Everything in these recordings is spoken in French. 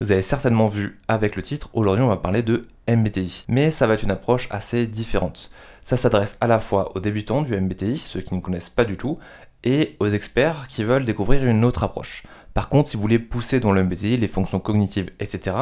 Vous avez certainement vu avec le titre, aujourd'hui on va parler de MBTI, mais ça va être une approche assez différente. Ça s'adresse à la fois aux débutants du MBTI, ceux qui ne connaissent pas du tout, et aux experts qui veulent découvrir une autre approche. Par contre, si vous voulez pousser dans le MBTI, les fonctions cognitives, etc.,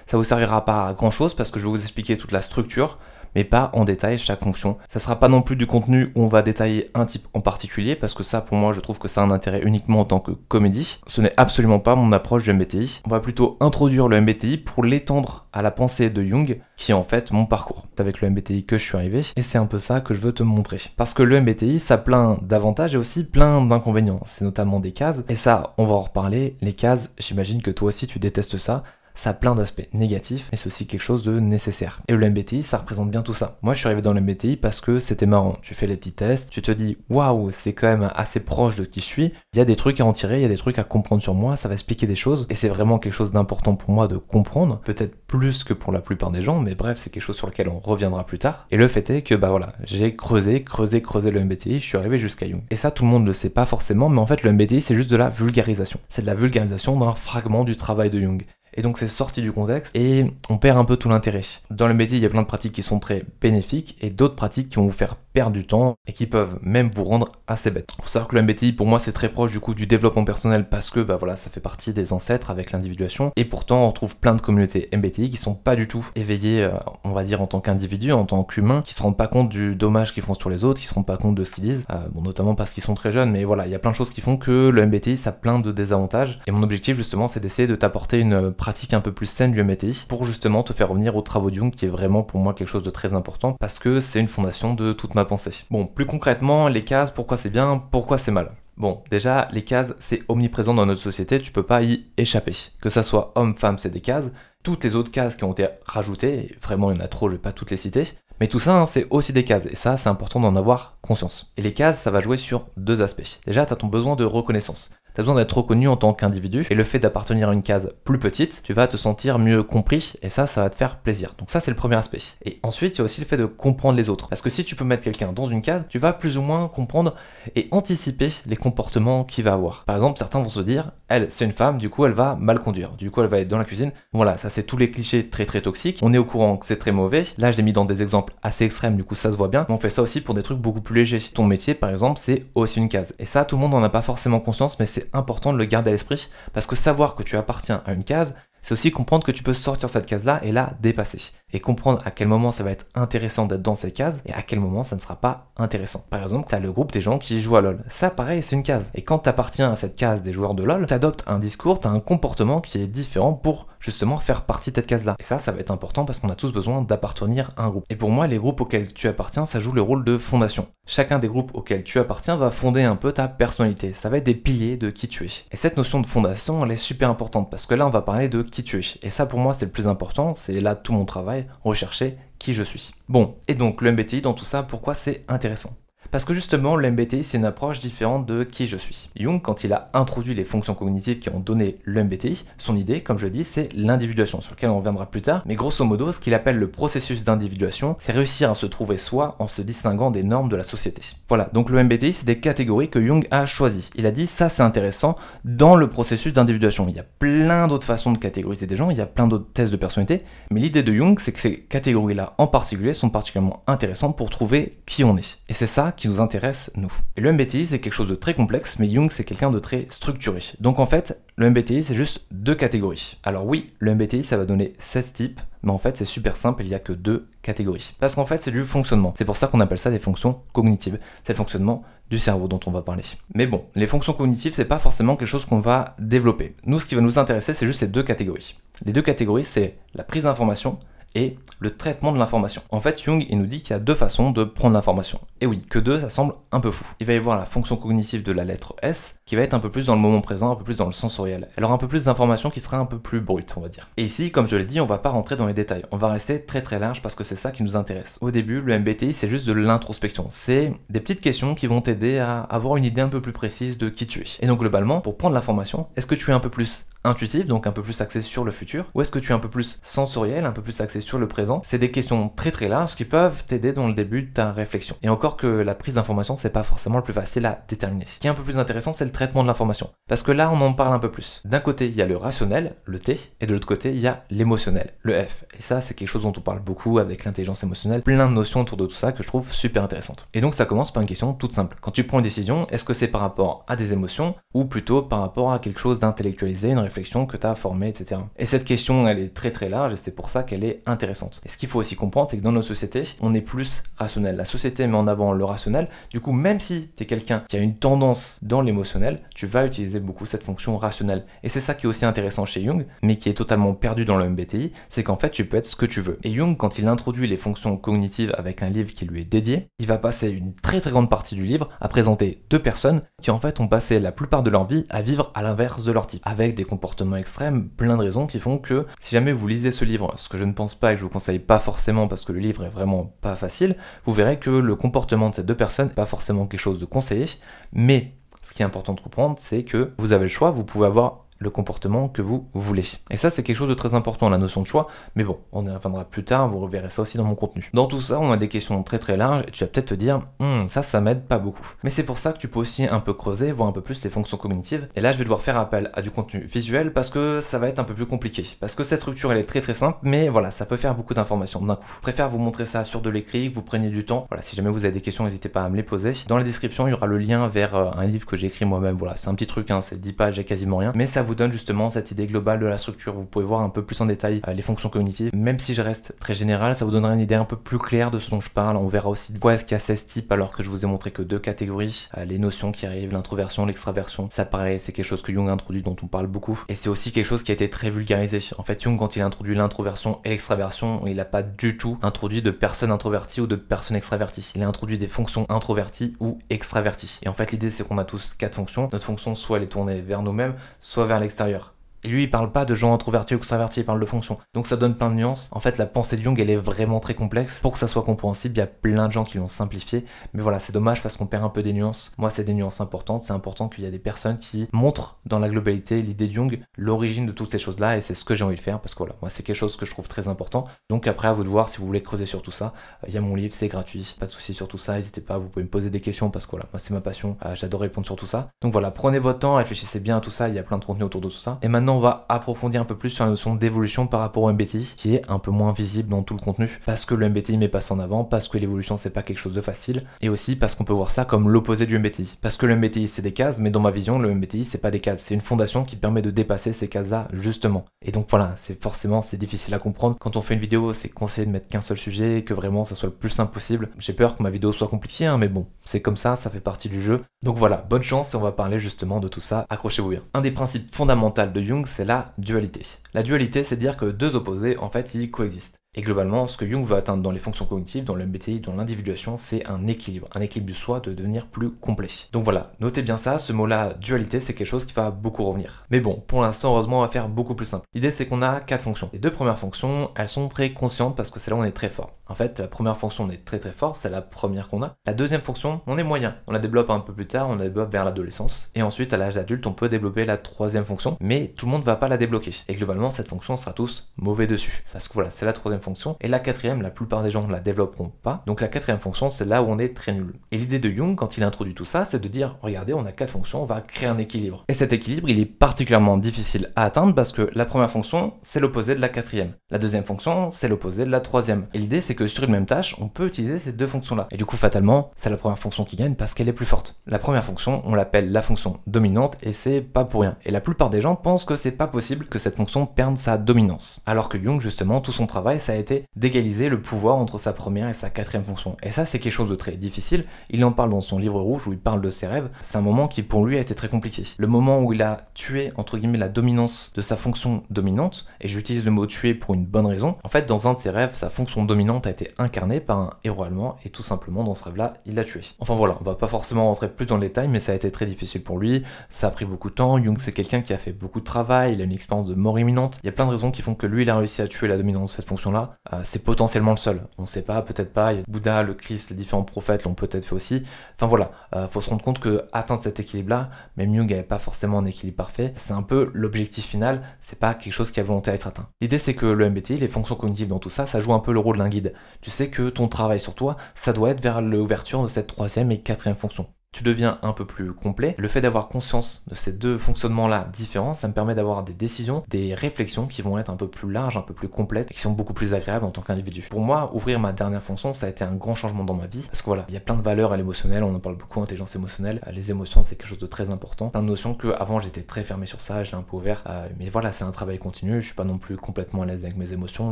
ça vous servira pas à grand chose parce que je vais vous expliquer toute la structure, mais pas en détail chaque fonction. Ça sera pas non plus du contenu où on va détailler un type en particulier, parce que ça, pour moi, je trouve que ça a un intérêt uniquement en tant que comédie. Ce n'est absolument pas mon approche du MBTI. On va plutôt introduire le MBTI pour l'étendre à la pensée de Jung, qui est en fait mon parcours. C'est avec le MBTI que je suis arrivé, et c'est un peu ça que je veux te montrer. Parce que le MBTI, ça a plein d'avantages et aussi plein d'inconvénients. C'est notamment des cases, et ça, on va en reparler. Les cases, j'imagine que toi aussi tu détestes ça. Ça a plein d'aspects négatifs, mais c'est aussi quelque chose de nécessaire. Et le MBTI, ça représente bien tout ça. Moi, je suis arrivé dans le MBTI parce que c'était marrant. Tu fais les petits tests, tu te dis, waouh, c'est quand même assez proche de qui je suis. Il y a des trucs à en tirer, il y a des trucs à comprendre sur moi, ça va expliquer des choses. Et c'est vraiment quelque chose d'important pour moi de comprendre, peut-être plus que pour la plupart des gens, mais bref, c'est quelque chose sur lequel on reviendra plus tard. Et le fait est que, bah voilà, j'ai creusé le MBTI, je suis arrivé jusqu'à Jung. Et ça, tout le monde ne le sait pas forcément, mais en fait, le MBTI, c'est juste de la vulgarisation. C'est de la vulgarisation d'un fragment du travail de Jung. Et donc c'est sorti du contexte et on perd un peu tout l'intérêt. Dans le métier, il y a plein de pratiques qui sont très bénéfiques et d'autres pratiques qui vont vous faire perdre du temps et qui peuvent même vous rendre assez bête. Faut savoir que le MBTI pour moi c'est très proche du coup du développement personnel parce que bah voilà, ça fait partie des ancêtres avec l'individuation et pourtant on retrouve plein de communautés MBTI qui sont pas du tout éveillées, on va dire en tant qu'individu, en tant qu'humain, qui se rendent pas compte du dommage qu'ils font sur les autres, qui se rendent pas compte de ce qu'ils disent, bon notamment parce qu'ils sont très jeunes, mais voilà, il y a plein de choses qui font que le MBTI ça a plein de désavantages et mon objectif justement c'est d'essayer de t'apporter une pratique un peu plus saine du MBTI pour justement te faire revenir au travaux de Jung qui est vraiment pour moi quelque chose de très important parce que c'est une fondation de toute ma pensée. Bon, plus concrètement, les cases, pourquoi c'est bien, pourquoi c'est mal? Bon, déjà, les cases, c'est omniprésent dans notre société, tu peux pas y échapper. Que ça soit homme, femme, c'est des cases. Toutes les autres cases qui ont été rajoutées, et vraiment il y en a trop, je vais pas toutes les citer, mais tout ça, hein, c'est aussi des cases, et ça, c'est important d'en avoir conscience. Et les cases, ça va jouer sur deux aspects. Déjà, tu as ton besoin de reconnaissance. Tu as besoin d'être reconnu en tant qu'individu, et le fait d'appartenir à une case plus petite, tu vas te sentir mieux compris, et ça va te faire plaisir. Donc ça, c'est le premier aspect. Et ensuite, il y a aussi le fait de comprendre les autres. Parce que si tu peux mettre quelqu'un dans une case, tu vas plus ou moins comprendre et anticiper les comportements qu'il va avoir. Par exemple, certains vont se dire, elle, c'est une femme, du coup, elle va mal conduire. Du coup, elle va être dans la cuisine. Voilà, ça, c'est tous les clichés très très toxiques. On est au courant que c'est très mauvais. Là, je l'ai mis dans des exemples assez extrêmes, du coup, ça se voit bien. Mais on fait ça aussi pour des trucs beaucoup plus légers. Ton métier, par exemple, c'est aussi une case. Et ça, tout le monde n'en a pas forcément conscience, mais c'est important de le garder à l'esprit, parce que savoir que tu appartiens à une case, c'est aussi comprendre que tu peux sortir cette case-là et la dépasser. Et comprendre à quel moment ça va être intéressant d'être dans cette case et à quel moment ça ne sera pas intéressant. Par exemple, tu as le groupe des gens qui jouent à LoL. Ça, pareil, c'est une case. Et quand tu appartiens à cette case des joueurs de LoL, tu adoptes un discours, tu as un comportement qui est différent pour justement faire partie de cette case-là. Et ça va être important parce qu'on a tous besoin d'appartenir à un groupe. Et pour moi, les groupes auxquels tu appartiens, ça joue le rôle de fondation. Chacun des groupes auxquels tu appartiens va fonder un peu ta personnalité. Ça va être des piliers de qui tu es. Et cette notion de fondation, elle est super importante parce que là, on va parler de qui tu es. Et ça, pour moi, c'est le plus important. C'est là tout mon travail, rechercher qui je suis. Bon, et donc le MBTI dans tout ça, pourquoi c'est intéressant? Parce que justement, le MBTI, c'est une approche différente de qui je suis. Jung, quand il a introduit les fonctions cognitives qui ont donné le MBTI, son idée, comme je dis, c'est l'individuation, sur laquelle on reviendra plus tard. Mais grosso modo, ce qu'il appelle le processus d'individuation, c'est réussir à se trouver soi en se distinguant des normes de la société. Voilà, donc le MBTI, c'est des catégories que Jung a choisies. Il a dit, ça c'est intéressant dans le processus d'individuation. Il y a plein d'autres façons de catégoriser des gens, il y a plein d'autres tests de personnalité, mais l'idée de Jung, c'est que ces catégories-là en particulier sont particulièrement intéressantes pour trouver qui on est. Et c'est ça qui nous intéresse, nous. Et le MBTI, c'est quelque chose de très complexe, mais Jung, c'est quelqu'un de très structuré. Donc en fait, le MBTI, c'est juste deux catégories. Alors oui, le MBTI, ça va donner 16 types, mais en fait, c'est super simple, il n'y a que deux catégories. Parce qu'en fait, c'est du fonctionnement. C'est pour ça qu'on appelle ça des fonctions cognitives. C'est le fonctionnement du cerveau dont on va parler. Mais bon, les fonctions cognitives, c'est pas forcément quelque chose qu'on va développer. Nous, ce qui va nous intéresser, c'est juste les deux catégories. Les deux catégories, c'est la prise d'information et le traitement de l'information. En fait, Jung, il nous dit qu'il y a deux façons de prendre l'information. Et oui, que deux, ça semble un peu fou. Il va y avoir la fonction cognitive de la lettre S, qui va être un peu plus dans le moment présent, un peu plus dans le sensoriel. Elle aura un peu plus d'informations qui sera un peu plus brute, on va dire. Et ici, comme je l'ai dit, on va pas rentrer dans les détails. On va rester très très large parce que c'est ça qui nous intéresse. Au début, le MBTI, c'est juste de l'introspection. C'est des petites questions qui vont t'aider à avoir une idée un peu plus précise de qui tu es. Et donc globalement, pour prendre l'information, est-ce que tu es un peu plus intuitif, donc un peu plus axé sur le futur, ou est-ce que tu es un peu plus sensoriel, un peu plus axé sur le présent? C'est des questions très très larges qui peuvent t'aider dans le début de ta réflexion. Et encore que la prise d'information, c'est pas forcément le plus facile à déterminer. Ce qui est un peu plus intéressant, c'est le traitement de l'information. Parce que là, on en parle un peu plus. D'un côté, il y a le rationnel, le T, et de l'autre côté, il y a l'émotionnel, le F. Et ça, c'est quelque chose dont on parle beaucoup avec l'intelligence émotionnelle, plein de notions autour de tout ça que je trouve super intéressantes. Et donc ça commence par une question toute simple. Quand tu prends une décision, est-ce que c'est par rapport à des émotions ou plutôt par rapport à quelque chose d'intellectualisé, une réflexion que tu as formée, etc. Et cette question, elle est très très large et c'est pour ça qu'elle est intéressante. Et ce qu'il faut aussi comprendre, c'est que dans nos sociétés, on est plus rationnel. La société met en avant le rationnel. Du coup, même si tu es quelqu'un qui a une tendance dans l'émotionnel, tu vas utiliser beaucoup cette fonction rationnelle. Et c'est ça qui est aussi intéressant chez Jung, mais qui est totalement perdu dans le MBTI, c'est qu'en fait, tu peux être ce que tu veux. Et Jung, quand il introduit les fonctions cognitives avec un livre qui lui est dédié, il va passer une très très grande partie du livre à présenter deux personnes qui en fait ont passé la plupart de leur vie à vivre à l'inverse de leur type, avec des comportements extrêmes, plein de raisons qui font que si jamais vous lisez ce livre, ce que je ne pense pas et que je vous conseille pas forcément parce que le livre est vraiment pas facile, vous verrez que le comportement de ces deux personnes n'est pas forcément quelque chose de conseillé, mais ce qui est important de comprendre, c'est que vous avez le choix, vous pouvez avoir le comportement que vous voulez. Et ça, c'est quelque chose de très important, la notion de choix, mais bon, on y reviendra plus tard, vous reverrez ça aussi dans mon contenu. Dans tout ça, on a des questions très très larges, et tu vas peut-être te dire, ça m'aide pas beaucoup. Mais c'est pour ça que tu peux aussi un peu creuser, voir un peu plus les fonctions cognitives, et là, je vais devoir faire appel à du contenu visuel, parce que ça va être un peu plus compliqué, parce que cette structure, elle est très très simple, mais voilà, ça peut faire beaucoup d'informations d'un coup. Je préfère vous montrer ça sur de l'écrit, que vous preniez du temps. Voilà, si jamais vous avez des questions, n'hésitez pas à me les poser. Dans la description, il y aura le lien vers un livre que j'ai écrit moi-même, voilà, c'est un petit truc, hein, c'est 10 pages et quasiment rien, mais ça vous donne justement cette idée globale de la structure. Vous pouvez voir un peu plus en détail les fonctions cognitives. Même si je reste très général, ça vous donnera une idée un peu plus claire de ce dont je parle. On verra aussi pourquoi est-ce qu'il y a 16 types alors que je vous ai montré que 2 catégories. Les notions qui arrivent, l'introversion, l'extraversion. Ça pareil, c'est quelque chose que Jung a introduit, dont on parle beaucoup. Et c'est aussi quelque chose qui a été très vulgarisé. En fait, Jung, quand il a introduit l'introversion et l'extraversion, il n'a pas du tout introduit de personnes introverties ou de personnes extraverties. Il a introduit des fonctions introverties ou extraverties. Et en fait, l'idée, c'est qu'on a tous 4 fonctions. Notre fonction, soit elle est tournée vers nous-mêmes, soit vers l'extérieur. Et lui, il parle pas de gens introvertis ou extravertis, il parle de fonctions. Donc ça donne plein de nuances. En fait, la pensée de Jung, elle est vraiment très complexe. Pour que ça soit compréhensible, il y a plein de gens qui l'ont simplifié. Mais voilà, c'est dommage parce qu'on perd un peu des nuances. Moi, c'est des nuances importantes. C'est important qu'il y ait des personnes qui montrent dans la globalité l'idée de Jung, l'origine de toutes ces choses-là. Et c'est ce que j'ai envie de faire parce que voilà, moi, c'est quelque chose que je trouve très important. Donc après, à vous de voir si vous voulez creuser sur tout ça. Il y a mon livre, c'est gratuit. Pas de soucis sur tout ça. N'hésitez pas, vous pouvez me poser des questions parce que voilà, moi, c'est ma passion. J'adore répondre sur tout ça. Donc voilà, prenez votre temps, réfléchissez bien à tout ça. Il y a plein de contenu autour de tout ça. Et maintenant, on va approfondir un peu plus sur la notion d'évolution par rapport au MBTI, qui est un peu moins visible dans tout le contenu, parce que le MBTI met pas ça en avant, parce que l'évolution c'est pas quelque chose de facile, et aussi parce qu'on peut voir ça comme l'opposé du MBTI. Parce que le MBTI c'est des cases, mais dans ma vision, le MBTI c'est pas des cases, c'est une fondation qui permet de dépasser ces cases-là, justement. Et donc voilà, c'est difficile à comprendre. Quand on fait une vidéo, c'est conseillé de mettre qu'un seul sujet, que vraiment ça soit le plus simple possible. J'ai peur que ma vidéo soit compliquée, hein, mais bon, c'est comme ça fait partie du jeu. Donc voilà, bonne chance et on va parler justement de tout ça, accrochez-vous bien. Un des principes fondamentaux de Jung, c'est la dualité. La dualité, c'est dire que deux opposés, en fait, ils coexistent. Et globalement, ce que Jung veut atteindre dans les fonctions cognitives, dans le MBTI, dans l'individuation, c'est un équilibre du soi, de devenir plus complet. Donc voilà, notez bien ça, ce mot-là, dualité, c'est quelque chose qui va beaucoup revenir. Mais bon, pour l'instant, heureusement, on va faire beaucoup plus simple. L'idée, c'est qu'on a 4 fonctions. Les 2 premières fonctions, elles sont très conscientes parce que c'est là où on est très fort. En fait, la première fonction, on est très très fort, c'est la première qu'on a. La deuxième fonction, on est moyen. On la développe un peu plus tard, on la développe vers l'adolescence. Et ensuite, à l'âge adulte, on peut développer la troisième fonction, mais tout le monde ne va pas la débloquer. Et globalement, cette fonction sera tous mauvais dessus. Parce que voilà, c'est la troisième fonction. Et la quatrième, la plupart des gens ne la développeront pas. Donc la quatrième fonction, c'est là où on est très nul. Et l'idée de Jung, quand il introduit tout ça, c'est de dire, regardez, on a 4 fonctions, on va créer un équilibre. Et cet équilibre, il est particulièrement difficile à atteindre parce que la première fonction, c'est l'opposé de la quatrième. La deuxième fonction, c'est l'opposé de la troisième. Et l'idée, c'est que sur une même tâche, on peut utiliser ces 2 fonctions-là. Et du coup, fatalement, c'est la première fonction qui gagne parce qu'elle est plus forte. La première fonction, on l'appelle la fonction dominante et c'est pas pour rien. Et la plupart des gens pensent que c'est pas possible que cette fonction perde sa dominance. Alors que Jung, justement, tout son travail, ça a été d'égaliser le pouvoir entre sa première et sa quatrième fonction. Et ça, c'est quelque chose de très difficile. Il en parle dans son livre rouge où il parle de ses rêves. C'est un moment qui, pour lui, a été très compliqué. Le moment où il a tué, entre guillemets, la dominance de sa fonction dominante, et j'utilise le mot tuer pour une bonne raison. En fait, dans un de ses rêves, sa fonction dominante a été incarnée par un héros allemand, et tout simplement, dans ce rêve-là, il l'a tué. Enfin voilà, on va pas forcément rentrer plus dans le détail, mais ça a été très difficile pour lui. Ça a pris beaucoup de temps. Jung, c'est quelqu'un qui a fait beaucoup de travail, il a une expérience de mort imminente. dominante. Il y a plein de raisons qui font que lui il a réussi à tuer la dominance de cette fonction-là. C'est potentiellement le seul. On sait pas, peut-être pas. Il y a Bouddha, le Christ, les différents prophètes l'ont peut-être fait aussi. Enfin voilà, faut se rendre compte que atteindre cet équilibre-là, même Jung n'avait pas forcément un équilibre parfait. C'est un peu l'objectif final. C'est pas quelque chose qui a volonté à être atteint. L'idée c'est que le MBTI, les fonctions cognitives dans tout ça, ça joue un peu le rôle d'un guide. Tu sais que ton travail sur toi, ça doit être vers l'ouverture de cette troisième et quatrième fonction. Tu deviens un peu plus complet. Le fait d'avoir conscience de ces deux fonctionnements-là différents, ça me permet d'avoir des décisions, des réflexions qui vont être un peu plus larges, un peu plus complètes et qui sont beaucoup plus agréables en tant qu'individu. Pour moi, ouvrir ma dernière fonction, ça a été un grand changement dans ma vie parce que voilà, il y a plein de valeurs à l'émotionnel, on en parle beaucoup, intelligence émotionnelle. Les émotions, c'est quelque chose de très important. Plein de notions que avant j'étais très fermé sur ça, je l'ai un peu ouvert. Mais voilà, c'est un travail continu, je suis pas non plus complètement à l'aise avec mes émotions.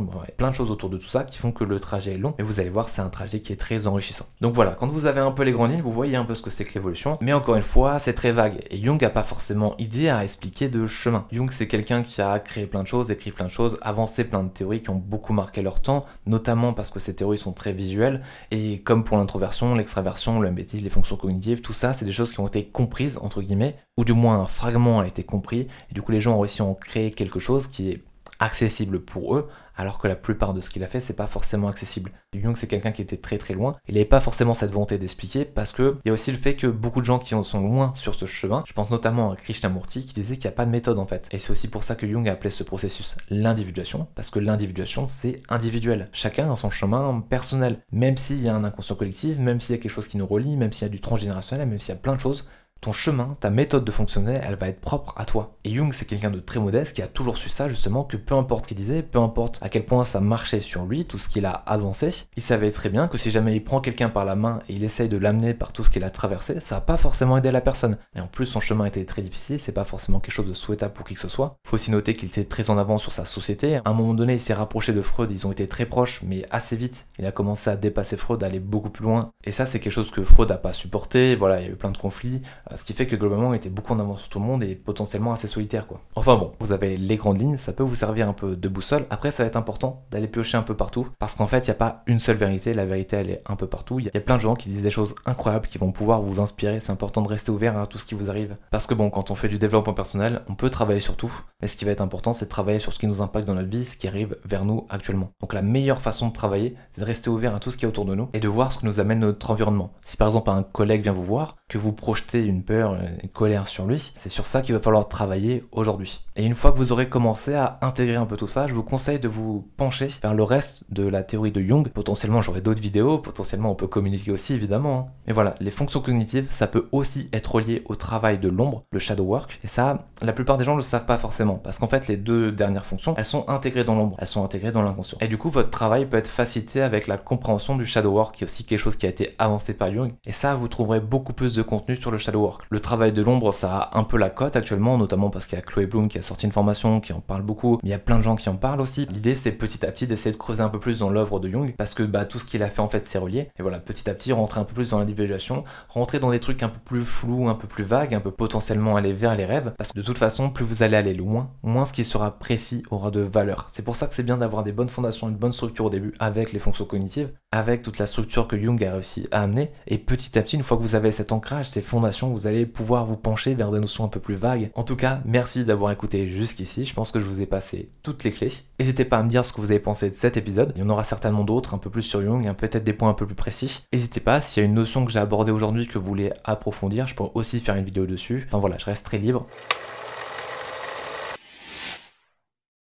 Bon, ouais, plein de choses autour de tout ça qui font que le trajet est long, mais vous allez voir, c'est un trajet qui est très enrichissant. Donc voilà, quand vous avez un peu les grandes lignes, vous voyez un peu ce que c'est que l'évolution. Mais encore une fois, c'est très vague et Jung n'a pas forcément idée à expliquer de chemin. Jung, c'est quelqu'un qui a créé plein de choses, écrit plein de choses, avancé plein de théories qui ont beaucoup marqué leur temps, notamment parce que ces théories sont très visuelles et comme pour l'introversion, l'extraversion, le MBTI, les fonctions cognitives, tout ça, c'est des choses qui ont été comprises entre guillemets, ou du moins un fragment a été compris et du coup les gens ont réussi à en créer quelque chose qui est accessible pour eux, alors que la plupart de ce qu'il a fait, c'est pas forcément accessible. Jung, c'est quelqu'un qui était très loin. Il n'avait pas forcément cette volonté d'expliquer, parce que il y a aussi le fait que beaucoup de gens qui en sont loin sur ce chemin, je pense notamment à Krishnamurti, qui disait qu'il n'y a pas de méthode en fait. Et c'est aussi pour ça que Jung a appelé ce processus l'individuation, parce que l'individuation, c'est individuel. Chacun a son chemin personnel. Même s'il y a un inconscient collectif, même s'il y a quelque chose qui nous relie, même s'il y a du transgénérationnel, même s'il y a plein de choses, ton chemin, ta méthode de fonctionner, elle va être propre à toi. Et Jung, c'est quelqu'un de très modeste qui a toujours su ça, justement, que peu importe ce qu'il disait, peu importe à quel point ça marchait sur lui, tout ce qu'il a avancé, il savait très bien que si jamais il prend quelqu'un par la main et il essaye de l'amener par tout ce qu'il a traversé, ça va pas forcément aider la personne. Et en plus, son chemin était très difficile, c'est pas forcément quelque chose de souhaitable pour qui que ce soit. Faut aussi noter qu'il était très en avance sur sa société. À un moment donné, il s'est rapproché de Freud, ils ont été très proches, mais assez vite, il a commencé à dépasser Freud, à aller beaucoup plus loin. Et ça, c'est quelque chose que Freud a pas supporté, voilà, il y a eu plein de conflits. Ce qui fait que globalement il était beaucoup en avance sur tout le monde et potentiellement assez solitaire quoi. Enfin bon, vous avez les grandes lignes, ça peut vous servir un peu de boussole. Après ça va être important d'aller piocher un peu partout parce qu'en fait il n'y a pas une seule vérité, la vérité elle est un peu partout. Il y a plein de gens qui disent des choses incroyables qui vont pouvoir vous inspirer, c'est important de rester ouvert à tout ce qui vous arrive. Parce que bon, quand on fait du développement personnel, on peut travailler sur tout, mais ce qui va être important c'est de travailler sur ce qui nous impacte dans notre vie, ce qui arrive vers nous actuellement. Donc la meilleure façon de travailler, c'est de rester ouvert à tout ce qui est autour de nous et de voir ce que nous amène notre environnement. Si par exemple un collègue vient vous voir, que vous projetez une peur, une colère sur lui, c'est sur ça qu'il va falloir travailler aujourd'hui. Et une fois que vous aurez commencé à intégrer un peu tout ça, je vous conseille de vous pencher vers le reste de la théorie de Jung. Potentiellement j'aurai d'autres vidéos, potentiellement on peut communiquer aussi évidemment. Mais voilà, les fonctions cognitives, ça peut aussi être relié au travail de l'ombre, le shadow work. Et ça, la plupart des gens ne le savent pas forcément, parce qu'en fait les deux dernières fonctions, elles sont intégrées dans l'ombre, elles sont intégrées dans l'inconscient. Et du coup votre travail peut être facilité avec la compréhension du shadow work, qui est aussi quelque chose qui a été avancé par Jung. Et ça, vous trouverez beaucoup plus de contenu sur le shadow work. Le travail de l'ombre, ça a un peu la cote actuellement, notamment parce qu'il y a Chloé Bloom qui a sorti une formation qui en parle beaucoup, mais il y a plein de gens qui en parlent aussi. L'idée c'est petit à petit d'essayer de creuser un peu plus dans l'œuvre de Jung, parce que tout ce qu'il a fait en fait c'est relié, et voilà, petit à petit rentrer un peu plus dans l'individuation, rentrer dans des trucs un peu plus flous, un peu plus vagues, un peu potentiellement aller vers les rêves, parce que de toute façon plus vous allez aller loin, moins ce qui sera précis aura de valeur. C'est pour ça que c'est bien d'avoir des bonnes fondations, une bonne structure au début avec les fonctions cognitives, avec toute la structure que Jung a réussi à amener, et petit à petit, une fois que vous avez cet ancrage, ces fondations, vous allez pouvoir vous pencher vers des notions un peu plus vagues. En tout cas, merci d'avoir écouté jusqu'ici, je pense que je vous ai passé toutes les clés. N'hésitez pas à me dire ce que vous avez pensé de cet épisode, il y en aura certainement d'autres, un peu plus sur Jung, peut-être des points un peu plus précis. N'hésitez pas, s'il y a une notion que j'ai abordée aujourd'hui que vous voulez approfondir, je pourrais aussi faire une vidéo dessus. Enfin voilà, je reste très libre.